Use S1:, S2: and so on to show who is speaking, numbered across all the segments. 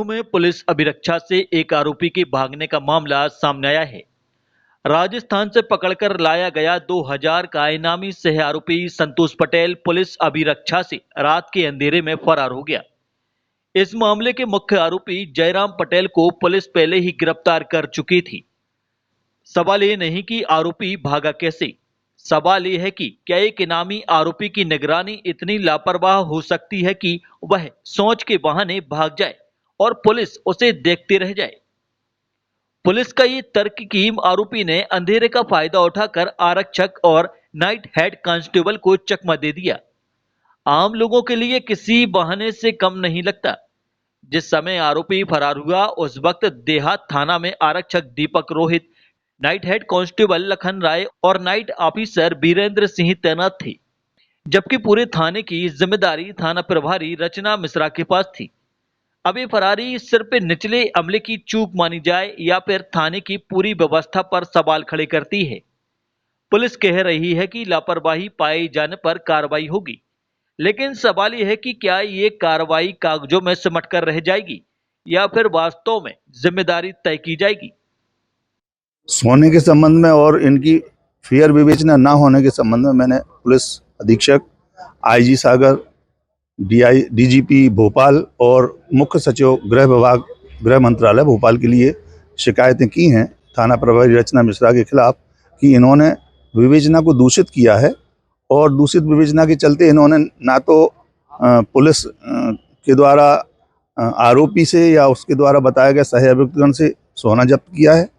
S1: दमोह में पुलिस अभिरक्षा से एक आरोपी के भागने का मामला सामने आया है। राजस्थान से पकड़कर लाया गया 2000 का इनामी सह आरोपी संतोष पटेल पुलिस अभिरक्षा से रात के अंधेरे में फरार हो गया। इस मामले के मुख्य आरोपी जयराम पटेल को पुलिस पहले ही गिरफ्तार कर चुकी थी। सवाल ये नहीं कि आरोपी भागा कैसे, सवाल यह है कि क्या एक इनामी आरोपी की निगरानी इतनी लापरवाह हो सकती है कि वह सोच के बहाने भाग जाए और पुलिस उसे देखते रह जाए। पुलिस का ये तर्क कि आरोपी ने अंधेरे का फायदा उठाकर आरक्षक और नाइट हेड कांस्टेबल को चकमा दे दिया, आम लोगों के लिए किसी बहाने से कम नहीं लगता। जिस समय आरोपी फरार हुआ उस वक्त देहात थाना में आरक्षक Deepak Rohit, night head constable Lakhan Rai और नाइट ऑफिसर वीरेंद्र सिंह तैनात थे, जबकि पूरे थाने की जिम्मेदारी थाना प्रभारी रचना मिश्रा के पास थी। अब ये फरारी सिर्फ निचले अमले की चूक मानी जाए या फिर थाने की पूरी व्यवस्था पर सवाल खड़े करती है। पुलिस कह रही है कि लापरवाही पाए जाने पर कार्रवाई होगी, लेकिन सवाल यह है कि क्या ये कार्रवाई कागजों में सिमट कर रह जाएगी या फिर वास्तव में जिम्मेदारी तय की जाएगी।
S2: सोने के संबंध में और इनकी फेयर विवेचना ना होने के संबंध में मैंने पुलिस अधीक्षक, आईजी सागर, डीजीपी भोपाल और मुख्य सचिव गृह विभाग, गृह मंत्रालय भोपाल के लिए शिकायतें की हैं थाना प्रभारी रचना मिश्रा के खिलाफ कि इन्होंने विवेचना को दूषित किया है और दूषित विवेचना के चलते इन्होंने ना तो पुलिस के द्वारा आरोपी से या उसके द्वारा बताया गया सह अभियुक्तगण से सोना जब्त किया है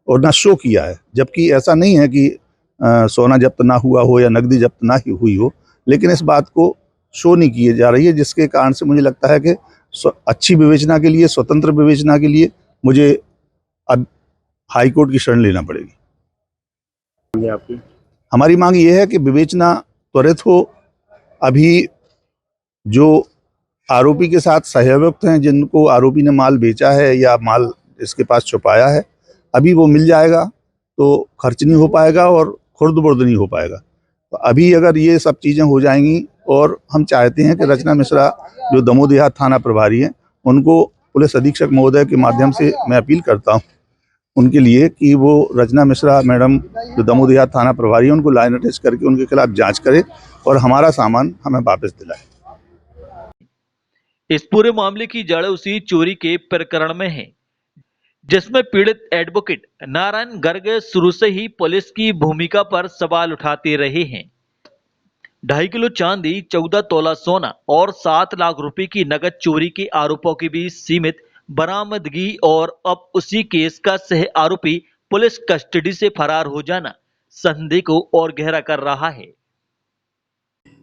S2: और ना शो किया है, जबकि ऐसा नहीं है कि सोना जब्त ना हुआ हो या नकदी जब्त ना ही हुई हो, लेकिन इस बात को शो नहीं किए जा रही है, जिसके कारण से मुझे लगता है कि अच्छी विवेचना के लिए, स्वतंत्र विवेचना के लिए मुझे अब हाई कोर्ट की शरण लेना पड़ेगी।
S3: आपकी
S2: हमारी मांग ये है कि विवेचना त्वरित हो। अभी जो आरोपी के साथ सहअभियुक्त हैं, जिनको आरोपी ने माल बेचा है या माल इसके पास छुपाया है, अभी वो मिल जाएगा तो खर्च नहीं हो पाएगा और खुर्द-बुर्द नहीं हो पाएगा। तो अभी अगर ये सब चीज़ें हो जाएंगी, और हम चाहते हैं कि रचना मिश्रा जो दमोह देहात थाना प्रभारी हैं, उनको पुलिस अधीक्षक महोदय के माध्यम से मैं अपील करता हूं उनके लिए कि वो रचना मिश्रा मैडम जो दमोह देहात थाना प्रभारी हैं, उनको लाइन अटैच करके उनके खिलाफ जांच करे और हमारा सामान हमें वापस दिलाए।
S1: इस पूरे मामले की जड़ उसी चोरी के प्रकरण में है, जिसमें पीड़ित एडवोकेट नारायण गर्ग शुरू से ही पुलिस की भूमिका पर सवाल उठाते रहे हैं। 2.5 किलो चांदी, 14 तोला सोना और 7 लाख रुपए की नकद चोरी के आरोपों के बीच सीमित बरामदगी और अब उसी केस का सह आरोपी पुलिस कस्टडी से फरार हो जाना संदेह को और गहरा कर रहा है।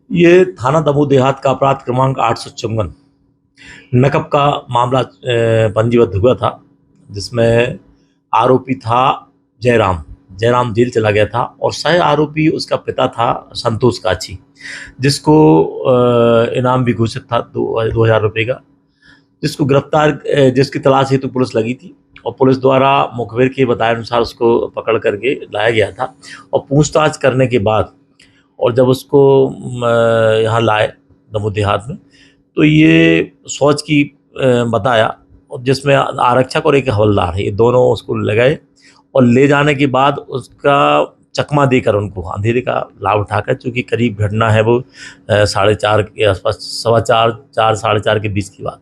S4: ये थाना दमोह देहात का अपराध क्रमांक 854 नकब का मामला पंजीबद्ध हुआ था, जिसमें आरोपी था जयराम जेल चला गया था और सह आरोपी उसका पिता था संतोष काछी, जिसको इनाम भी घोषित था 2000 रुपये का, जिसकी तलाश हेतु पुलिस लगी थी और पुलिस द्वारा मुखबिर के बताए अनुसार उसको पकड़ करके लाया गया था। और पूछताछ करने के बाद और जब उसको यहाँ लाए दमोह देहात में, तो ये सोच की बताया, जिसमें आरक्षक और एक हवलदार है, ये दोनों उसको ले गए और ले जाने के बाद उसका चकमा देकर उनको अंधेरे का लाभ उठाकर, चूँकि करीब घटना है वो 4:30 के आसपास, 4:15 के बीच की बात,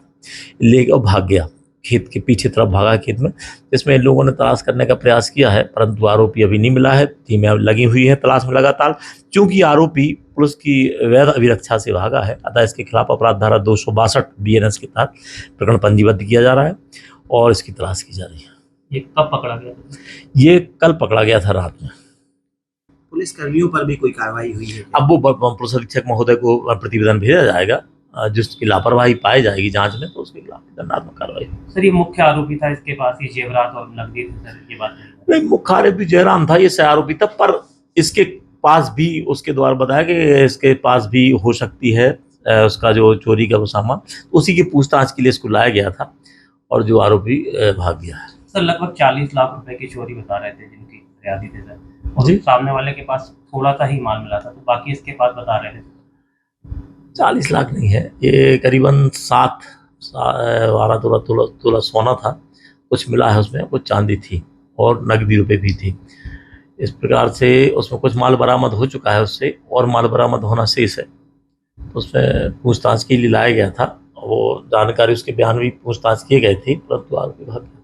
S4: लेकर भाग गया, खेत के पीछे तरफ भागा खेत में, जिसमें इन लोगों ने तलाश करने का प्रयास किया है, परंतु आरोपी अभी नहीं मिला है। टीमें लगी हुई है तलाश में लगातार। चूँकि आरोपी पुलिस की वैध अभिरक्षा से भागा है, अतः इसके खिलाफ अपराध धारा 262 BNS के तहत प्रकरण पंजीबद्ध किया जा रहा है और इसकी तलाश की जा रही है।
S3: ये कब पकड़ा गया?
S4: ये कल पकड़ा गया था रात में।
S3: पुलिस कर्मियों पर भी कोई कार्रवाई हुई है?
S4: अब वो पुलिस अधीक्षक महोदय को प्रतिवेदन भेजा जाएगा, जिसकी लापरवाही पाई जाएगी जांच में तो उसके खिलाफ दंडात्मक कार्रवाई।
S3: सर, ये मुख्य आरोपी था, इसके पास ये जेवरात और नकदी थी, सर ये बात
S4: नहीं, मुख्य आरोपी जयराम था, ये सह आरोपी था, पर इसके पास भी उसके द्वारा बताया कि इसके पास भी हो सकती है उसका जो चोरी का वो सामान, उसी की पूछताछ के लिए इसको लाया गया था और जो आरोपी भाग गया है।
S3: सर, लगभग 40 लाख रुपए की चोरी बता रहे थे जिनकी फरियादी थे सर, और सामने वाले के पास थोड़ा सा ही माल मिला था, तो बाकी इसके पास बता रहे थे
S4: 40 लाख नहीं है, ये करीबन 7 12 तोला सोना था, कुछ मिला है उसमें, कुछ चांदी थी और नकदी रुपए भी थी। इस प्रकार से उसमें कुछ माल बरामद हो चुका है उससे, और माल बरामद होना शेष है। तो उसमें पूछताछ के लिए लाया गया था, वो जानकारी उसके बयान भी पूछताछ किए गए थे, परंतु आरोपी भाग गया।